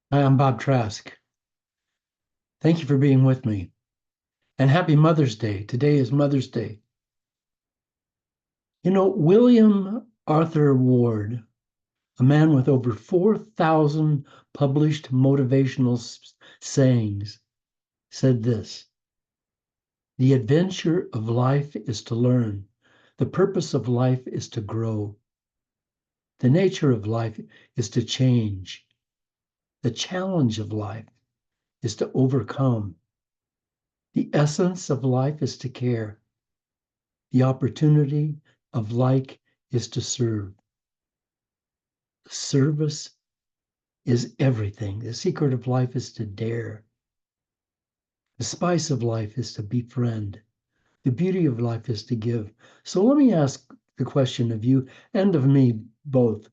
Hi, I'm Bob Trask. Thank you for being with me. And happy Mother's Day. Today is Mother's Day. You know, William Arthur Ward, a man with over 4,000 published motivational sayings, said this: the adventure of life is to learn. The purpose of life is to grow. The nature of life is to change. The challenge of life is to overcome. The essence of life is to care. The opportunity of life is to serve. Service is everything. The secret of life is to dare. The spice of life is to befriend. The beauty of life is to give. So let me ask the question of you and of me both.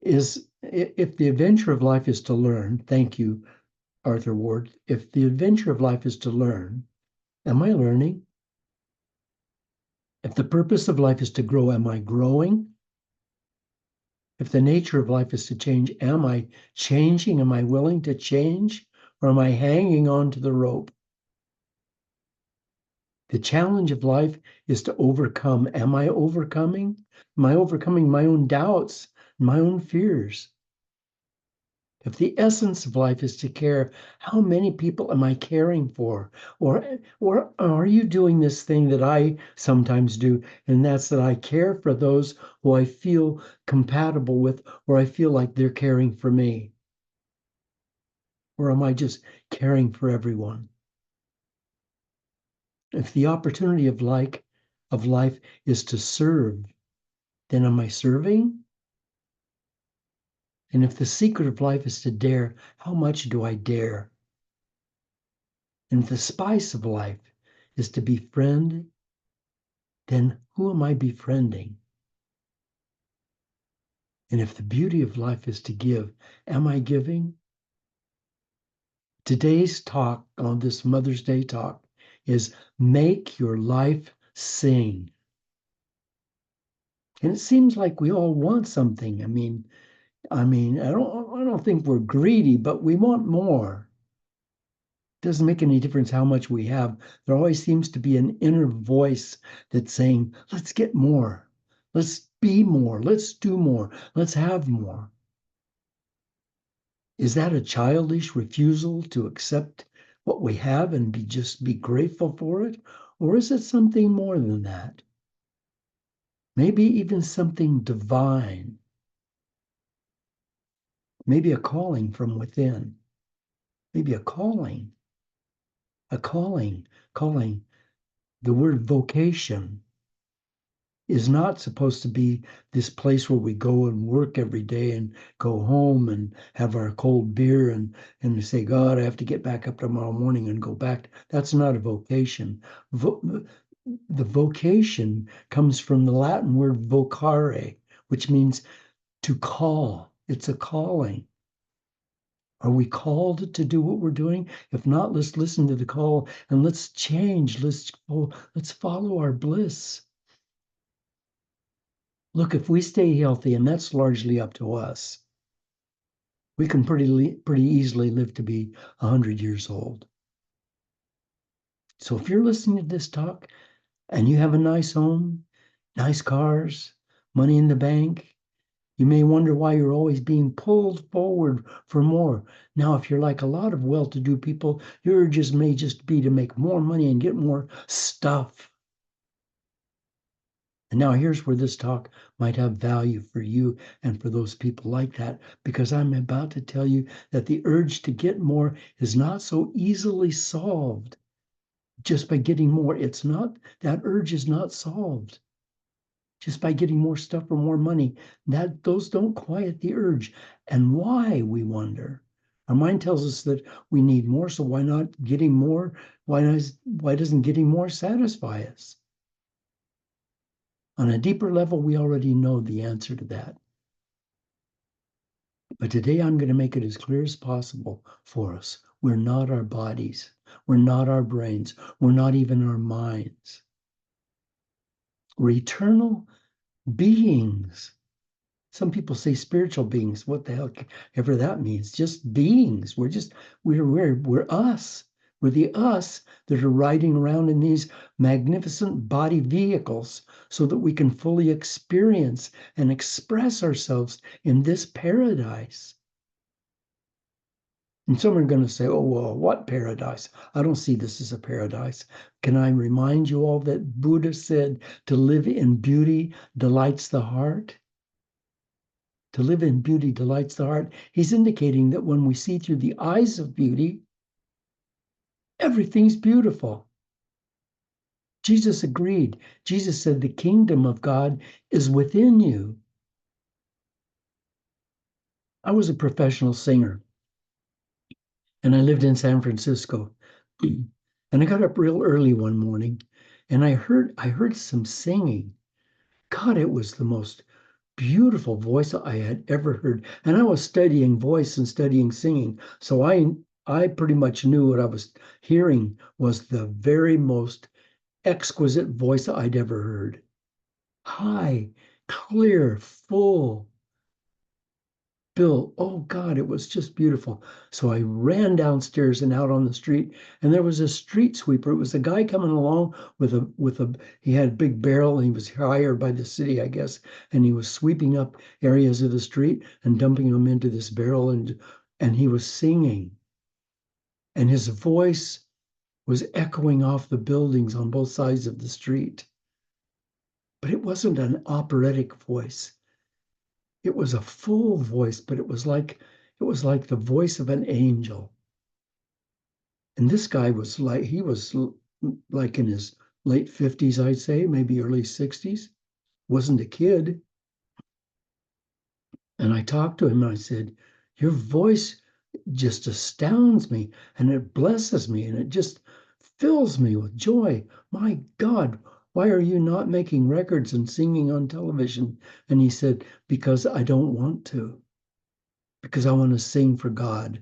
Is if the adventure of life is to learn, thank you, Arthur Ward, if the adventure of life is to learn, am I learning? If the purpose of life is to grow, am I growing? If the nature of life is to change, am I changing? Am I willing to change? Or am I hanging on to the rope? The challenge of life is to overcome. Am I overcoming? Am I overcoming my own doubts, my own fears? If the essence of life is to care, how many people am I caring for? Or are you doing this thing that I sometimes do, and that's that I care for those who I feel compatible with, or I feel like they're caring for me? Or am I just caring for everyone? If the opportunity of life is to serve, then am I serving? And if the secret of life is to dare, how much do I dare? And if the spice of life is to befriend, then who am I befriending? And if the beauty of life is to give, am I giving? Today's talk on this Mother's Day talk is make your life sing. And it seems like we all want something. I don't think we're greedy, but we want more. It doesn't make any difference how much we have. There always seems to be an inner voice that's saying, let's get more. Let's be more. Let's do more. Let's have more. Is that a childish refusal to accept what we have and just be grateful for it? Or is it something more than that? Maybe even something divine, maybe a calling from within, maybe a calling. The word vocation is not supposed to be this place where we go and work every day and go home and have our cold beer and say, God, I have to get back up tomorrow morning and go back. That's not a vocation. The vocation comes from the Latin word vocare, which means to call. It's a calling. Are we called to do what we're doing? If not, let's listen to the call and let's change. Let's follow our bliss. Look, if we stay healthy, and that's largely up to us, we can pretty easily live to be 100 years old. So if you're listening to this talk and you have a nice home, nice cars, money in the bank, you may wonder why you're always being pulled forward for more. Now, if you're like a lot of well-to-do people, your urges may just be to make more money and get more stuff. And now here's where this talk might have value for you and for those people like that, because I'm about to tell you that the urge to get more is not so easily solved just by getting more. It's not, that urge is not solved just by getting more stuff or more money. Those don't quiet the urge. And why, we wonder. Our mind tells us that we need more, so why not getting more? Why doesn't getting more satisfy us? On a deeper level, we already know the answer to that. But today I'm going to make it as clear as possible for us. We're not our bodies. We're not our brains. We're not even our minds. We're eternal beings Some people say spiritual beings. What the hell ever that means? Just beings. We're us. We're the us that are riding around in these magnificent body vehicles so that we can fully experience and express ourselves in this paradise. And some are going to say, oh, well, what paradise? I don't see this as a paradise. Can I remind you all that Buddha said to live in beauty delights the heart? To live in beauty delights the heart. He's indicating that when we see through the eyes of beauty, everything's beautiful. Jesus agreed. Jesus said, the kingdom of God is within you. I was a professional singer and I lived in San Francisco. And I got up real early one morning and I heard some singing. God, it was the most beautiful voice I had ever heard. And I was studying voice and studying singing. So I pretty much knew what I was hearing was the very most exquisite voice I'd ever heard. High, clear, full. Bill, oh God, it was just beautiful. So I ran downstairs and out on the street, and there was a street sweeper. It was a guy coming along with a he had a big barrel, and he was hired by the city, I guess, and he was sweeping up areas of the street and dumping them into this barrel, and he was singing, and his voice was echoing off the buildings on both sides of the street. But it wasn't an operatic voice. It was a full voice, but it was like the voice of an angel. And this guy was like in his late 50s, I'd say, maybe early 60s. Wasn't a kid. And I talked to him and I said, your voice just astounds me and it blesses me and it just fills me with joy. My God, why are you not making records and singing on television? And he said, because I don't want to, because I want to sing for God.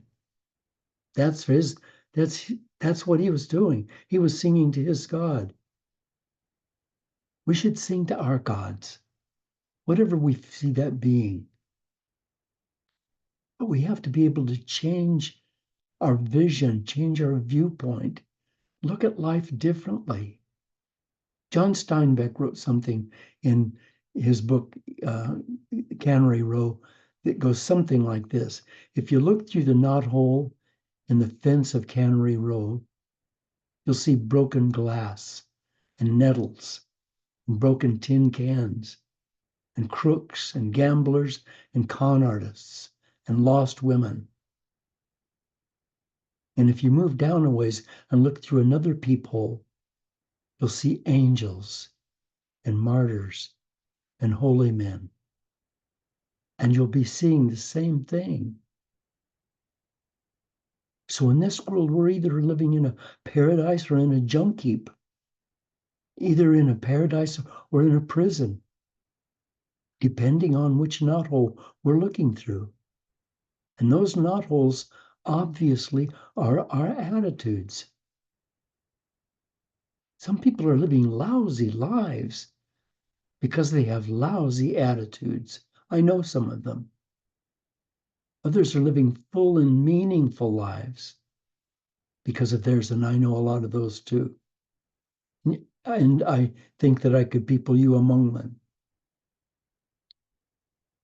That's his, that's what he was doing. He was singing to his God. We should sing to our gods, whatever we see that being. But we have to be able to change our vision, change our viewpoint, look at life differently. John Steinbeck wrote something in his book, Cannery Row, that goes something like this. If you look through the knothole in the fence of Cannery Row, you'll see broken glass and nettles and broken tin cans and crooks and gamblers and con artists and lost women. And if you move down a ways and look through another peephole, you'll see angels and martyrs and holy men. And you'll be seeing the same thing. So in this world, we're either living in a paradise or in a junk heap, either in a paradise or in a prison, depending on which knothole we're looking through. And those knotholes obviously are our attitudes. Some people are living lousy lives because they have lousy attitudes. I know some of them. Others are living full and meaningful lives because of theirs, and I know a lot of those too. And I think that I could people you among them.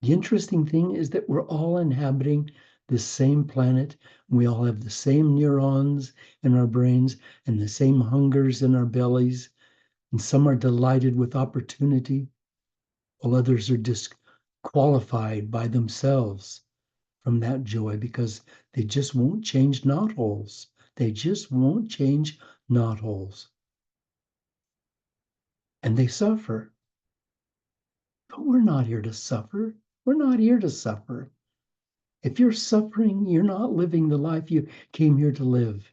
The interesting thing is that we're all inhabiting the same planet. We all have the same neurons in our brains and the same hungers in our bellies. And some are delighted with opportunity, while others are disqualified by themselves from that joy because they just won't change knotholes. They just won't change knotholes. And they suffer. But we're not here to suffer. We're not here to suffer. If you're suffering, you're not living the life you came here to live.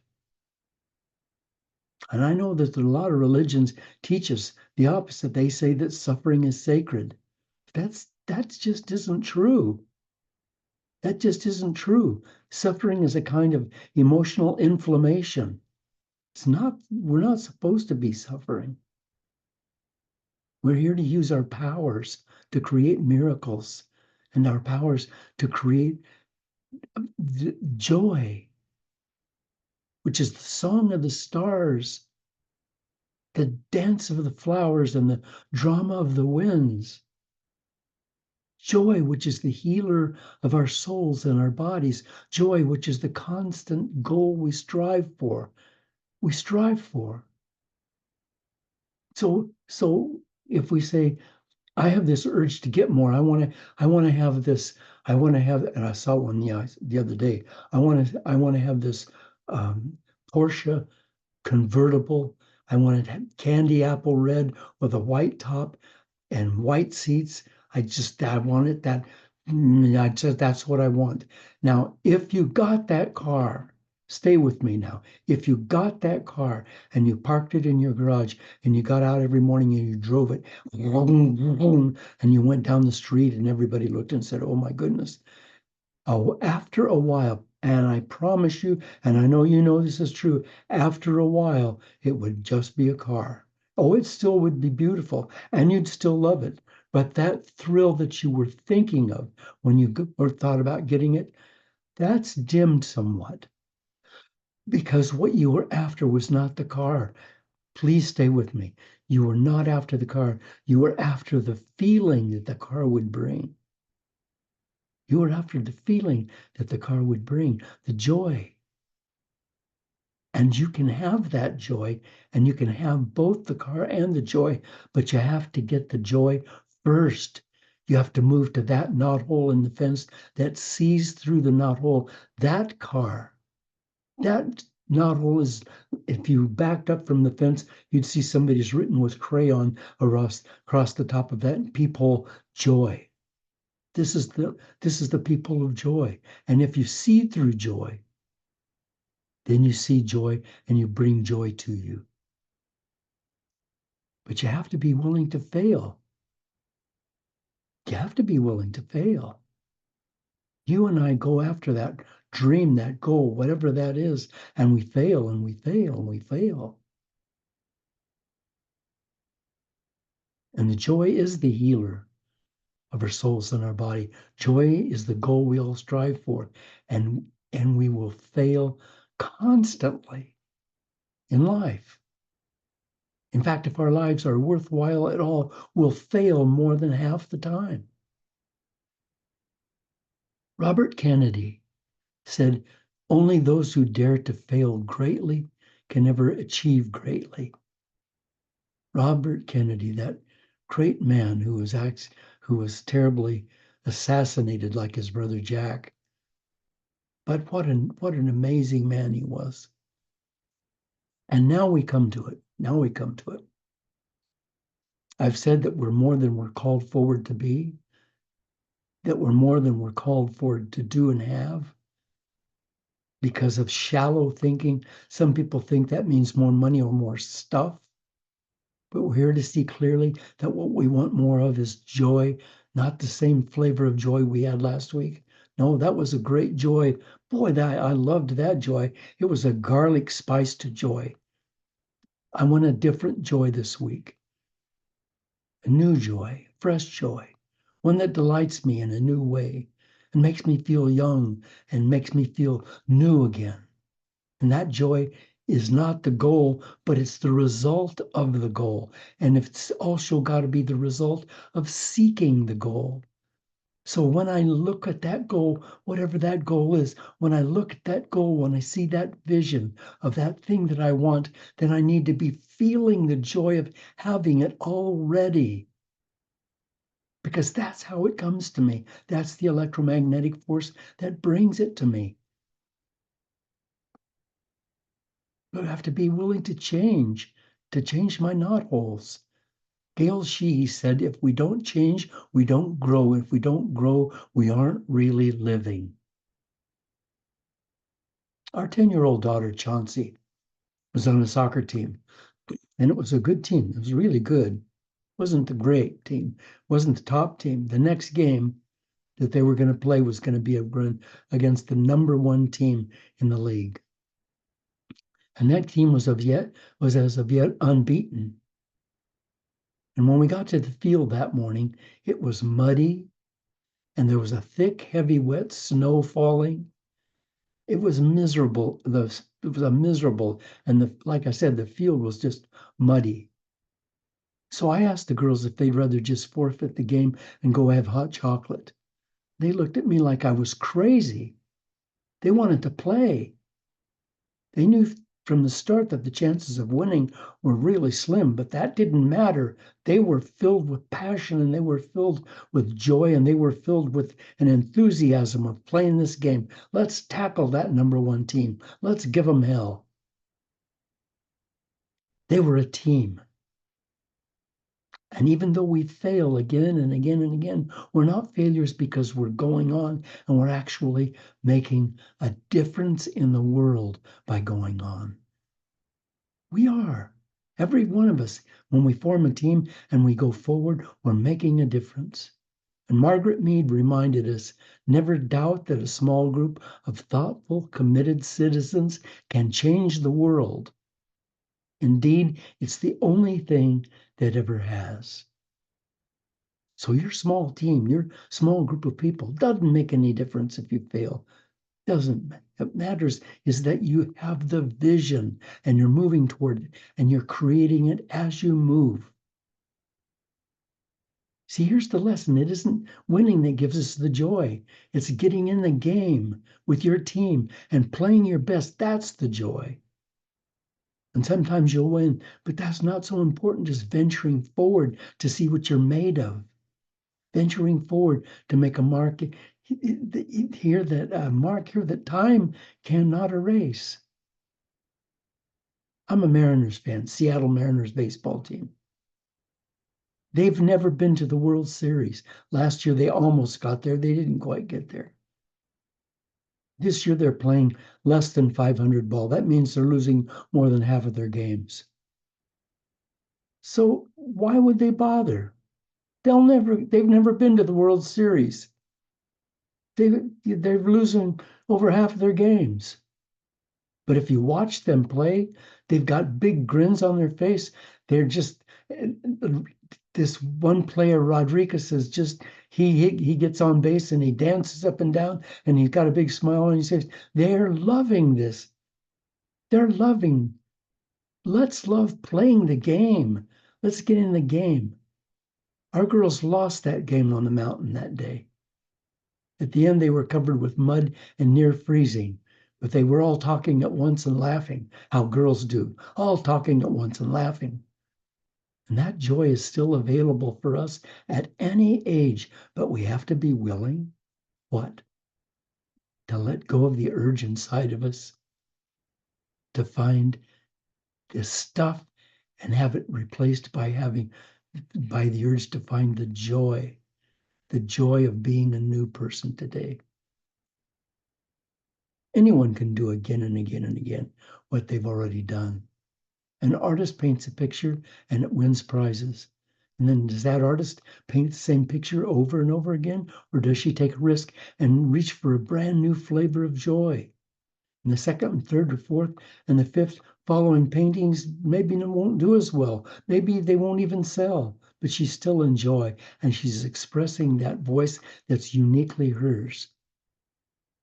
And I know that a lot of religions teach us the opposite. They say that suffering is sacred. That just isn't true. That just isn't true. Suffering is a kind of emotional inflammation. We're not supposed to be suffering. We're here to use our powers to create miracles and our powers to create joy, which is the song of the stars, the dance of the flowers, and the drama of the winds. Joy, which is the healer of our souls and our bodies. Joy, which is the constant goal we strive for. We strive for. So if we say, I have this urge to get more, I want to have this, I want to have, and I saw one the other day. I want to have this Porsche convertible. I want it candy apple red with a white top and white seats. I want it that. That's what I want. Now, if you got that car, stay with me now. If you got that car and you parked it in your garage and you got out every morning and you drove it, and you went down the street and everybody looked and said, "Oh my goodness." Oh, after a while, and I promise you, and I know you know this is true, after a while, it would just be a car. Oh, it still would be beautiful, and you'd still love it. But that thrill that you were thinking of when you or thought about getting it, that's dimmed somewhat because what you were after was not the car. Please stay with me. You were not after the car. You were after the feeling that the car would bring. You were after the feeling that the car would bring, the joy. And you can have that joy, and you can have both the car and the joy, but you have to get the joy first. You have to move to that knothole in the fence that sees through the knothole. That car, that knothole is, if you backed up from the fence, you'd see somebody's written with crayon across the top of that peephole, joy. This is the people of joy. And if you see through joy, then you see joy and you bring joy to you. But you have to be willing to fail. You have to be willing to fail. You and I go after that dream, that goal, whatever that is, and we fail and we fail and we fail. And the joy is the healer of our souls and our body. Joy is the goal we all strive for. And we will fail constantly in life. In fact, if our lives are worthwhile at all, we'll fail more than half the time. Robert Kennedy said, "Only those who dare to fail greatly can ever achieve greatly." Robert Kennedy, that great man who was terribly assassinated like his brother Jack. But what an amazing man he was. And now we come to it. Now we come to it. I've said that we're more than we're called forward to be, that we're more than we're called forward to do and have because of shallow thinking. Some people think that means more money or more stuff. But we're here to see clearly that what we want more of is joy, not the same flavor of joy we had last week. No, that was a great joy. Boy, I loved that joy. It was a garlic spiced joy. I want a different joy this week. A new joy, fresh joy, one that delights me in a new way and makes me feel young and makes me feel new again. And that joy is not the goal, but it's the result of the goal. And it's also got to be the result of seeking the goal. So when I look at that goal, whatever that goal is, when I look at that goal, when I see that vision of that thing that I want, then I need to be feeling the joy of having it already. Because that's how it comes to me. That's the electromagnetic force that brings it to me. But I have to be willing to change my knotholes. Gail Sheehy said, if we don't change, we don't grow. If we don't grow, we aren't really living. Our 10-year-old daughter, Chauncey, was on a soccer team, and it was a good team. It was really good. It wasn't the great team, it wasn't the top team. The next game that they were going to play was going to be a run against the number one team in the league. And that team was as of yet unbeaten. And when we got to the field that morning, it was muddy and there was a thick, heavy, wet snow falling. It was miserable. It was a miserable, and like I said, the field was just muddy. So I asked the girls if they'd rather just forfeit the game and go have hot chocolate. They looked at me like I was crazy. They wanted to play. They knew from the start that the chances of winning were really slim, but that didn't matter. They were filled with passion and they were filled with joy and they were filled with an enthusiasm of playing this game. Let's tackle that number one team. Let's give them hell. They were a team. And even though we fail again and again and again, we're not failures because we're going on and we're actually making a difference in the world by going on. We are. Every one of us, when we form a team and we go forward, we're making a difference. And Margaret Mead reminded us, never doubt that a small group of thoughtful, committed citizens can change the world. Indeed, it's the only thing that ever has. So your small team, your small group of people doesn't make any difference if you fail. Doesn't. What matters is that you have the vision and you're moving toward it and you're creating it as you move. See, here's the lesson. It isn't winning that gives us the joy. It's getting in the game with your team and playing your best. That's the joy. And sometimes you'll win, but that's not so important. Just venturing forward to see what you're made of. Venturing forward to make a mark here that time cannot erase. I'm a Mariners fan, Seattle Mariners baseball team. They've never been to the World Series. Last year they almost got there. They didn't quite get there. This year they're playing less than 500 ball. That means they're losing more than half of their games. So why would they bother? They've never been to the World Series. They're losing over half of their games. But if you watch them play, they've got big grins on their face. They're just this one player, Rodriguez, is just he gets on base and he dances up and down and he's got a big smile on his face. They're loving this. They're loving. Let's love playing the game. Let's get in the game. Our girls lost that game on the mountain that day. At the end, they were covered with mud and near freezing, but they were all talking at once and laughing, how girls do, all talking at once and laughing. And that joy is still available for us at any age, but we have to be willing, what? To let go of the urge inside of us to find this stuff and have it replaced by the urge to find the joy of being a new person today. Anyone can do again and again and again what they've already done. An artist paints a picture and it wins prizes. And then does that artist paint the same picture over and over again? Or does she take a risk and reach for a brand new flavor of joy? And the second and third or fourth and the fifth following paintings maybe won't do as well. Maybe they won't even sell, but she's still in joy and she's expressing that voice that's uniquely hers.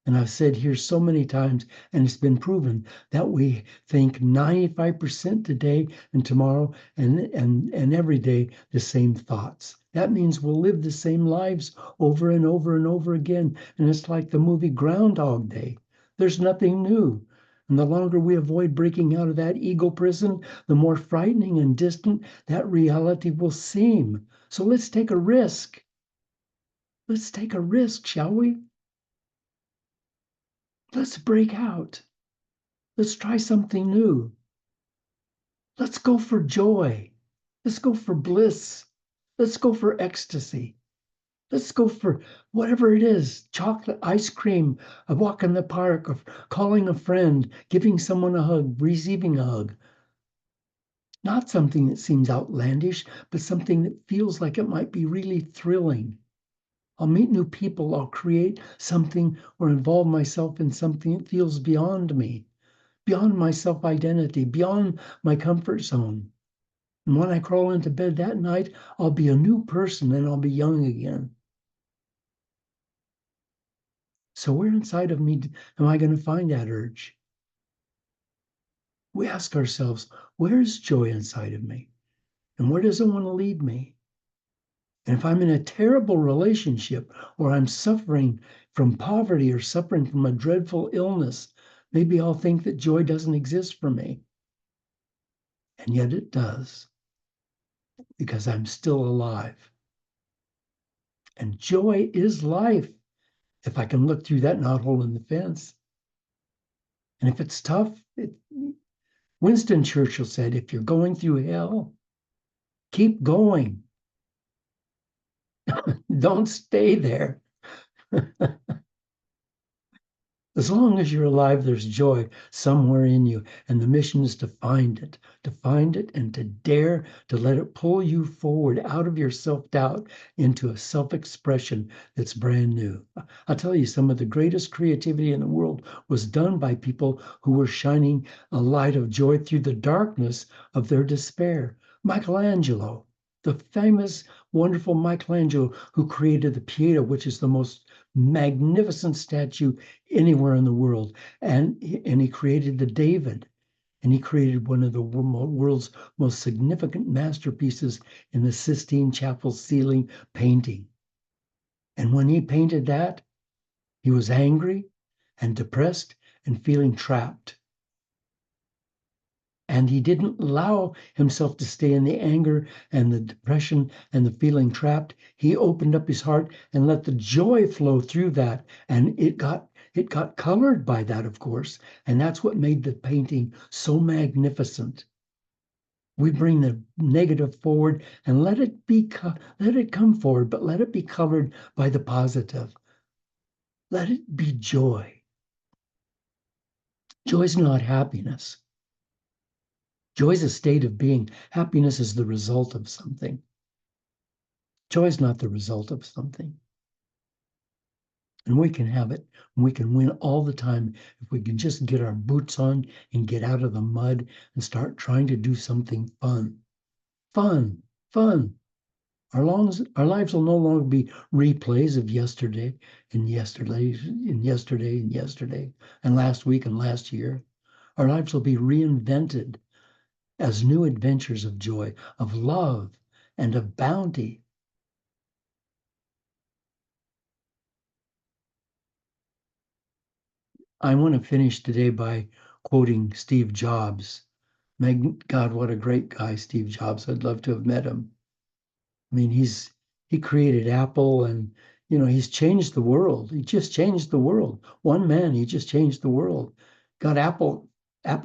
And I've said here so many times, and it's been proven that we think 95% today and tomorrow and every day the same thoughts. That means we'll live the same lives over and over and over again. And it's like the movie Groundhog Day. There's nothing new. And the longer we avoid breaking out of that ego prison, the more frightening and distant that reality will seem. So let's take a risk. Let's take a risk, shall we? Let's break out. Let's try something new. Let's go for joy. Let's go for bliss. Let's go for ecstasy. Let's go for whatever it is, chocolate, ice cream, a walk in the park, of calling a friend, giving someone a hug, receiving a hug. Not something that seems outlandish, but something that feels like it might be really thrilling. I'll meet new people. I'll create something or involve myself in something that feels beyond me, beyond my self-identity, beyond my comfort zone. And when I crawl into bed that night, I'll be a new person and I'll be young again. So where inside of me am I going to find that urge? We ask ourselves, where's joy inside of me? And where does it want to lead me? And if I'm in a terrible relationship or I'm suffering from poverty or suffering from a dreadful illness, maybe I'll think that joy doesn't exist for me. And yet it does, because I'm still alive. And joy is life if I can look through that knothole in the fence. And if it's tough, Winston Churchill said, if you're going through hell, keep going. Don't stay there. As long as you're alive, there's joy somewhere in you. And the mission is to find it and to dare to let it pull you forward out of your self-doubt into a self-expression that's brand new. I'll tell you, some of the greatest creativity in the world was done by people who were shining a light of joy through the darkness of their despair. Michelangelo, the famous, wonderful Michelangelo, who created the Pieta, which is the most magnificent statue anywhere in the world. And he created the David, and he created one of the world's most significant masterpieces in the Sistine Chapel ceiling painting. And when he painted that, he was angry and depressed and feeling trapped. And he didn't allow himself to stay in the anger and the depression and the feeling trapped. He opened up his heart and let the joy flow through that. And it got colored by that, of course. And that's what made the painting so magnificent. We bring the negative forward and let it come forward, but let it be colored by the positive. Let it be joy. Joy is not happiness. Joy is a state of being. Happiness is the result of something. Joy is not the result of something. And we can have it. We can win all the time if we can just get our boots on and get out of the mud and start trying to do something fun. Fun, fun. Our lives will no longer be replays of yesterday and yesterday and yesterday and yesterday and last week and last year. Our lives will be reinvented as new adventures of joy, of love, and of bounty. I want to finish today by quoting Steve Jobs. God, what a great guy, Steve Jobs. I'd love to have met him. I mean, he created Apple, and he's changed the world. He just changed the world. One man, he just changed the world. Got Apple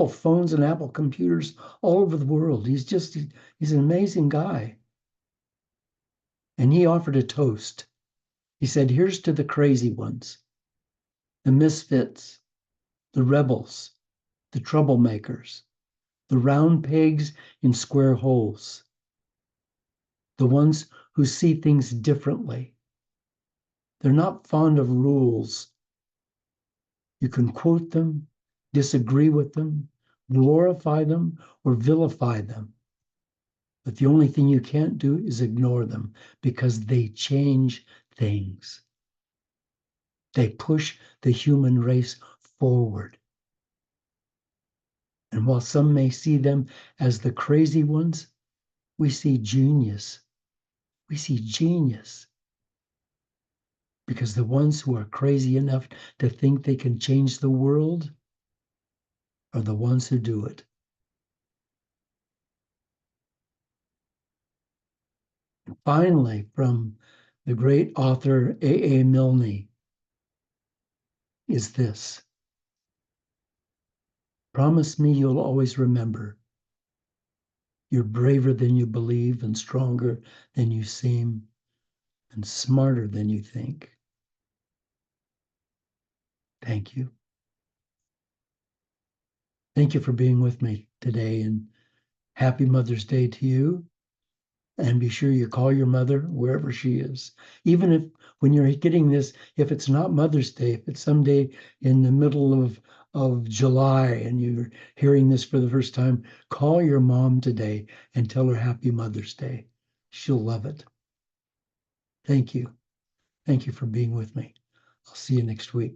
phones and Apple computers all over the world. He's an amazing guy. And he offered a toast. He said, here's to the crazy ones, the misfits, the rebels, the troublemakers, the round pegs in square holes, the ones who see things differently. They're not fond of rules. You can quote them, disagree with them, glorify them, or vilify them. But the only thing you can't do is ignore them, because they change things. They push the human race forward. And while some may see them as the crazy ones, we see genius. We see genius. Because the ones who are crazy enough to think they can change the world are the ones who do it. And finally, from the great author A.A. Milne, is this: promise me you'll always remember you're braver than you believe, and stronger than you seem, and smarter than you think. Thank you. Thank you for being with me today, and happy Mother's Day to you. And be sure you call your mother wherever she is. Even if, when you're getting this, if it's not Mother's Day, if it's someday in the middle of July and you're hearing this for the first time, call your mom today and tell her Happy Mother's Day. She'll love it. Thank you. Thank you for being with me. I'll see you next week.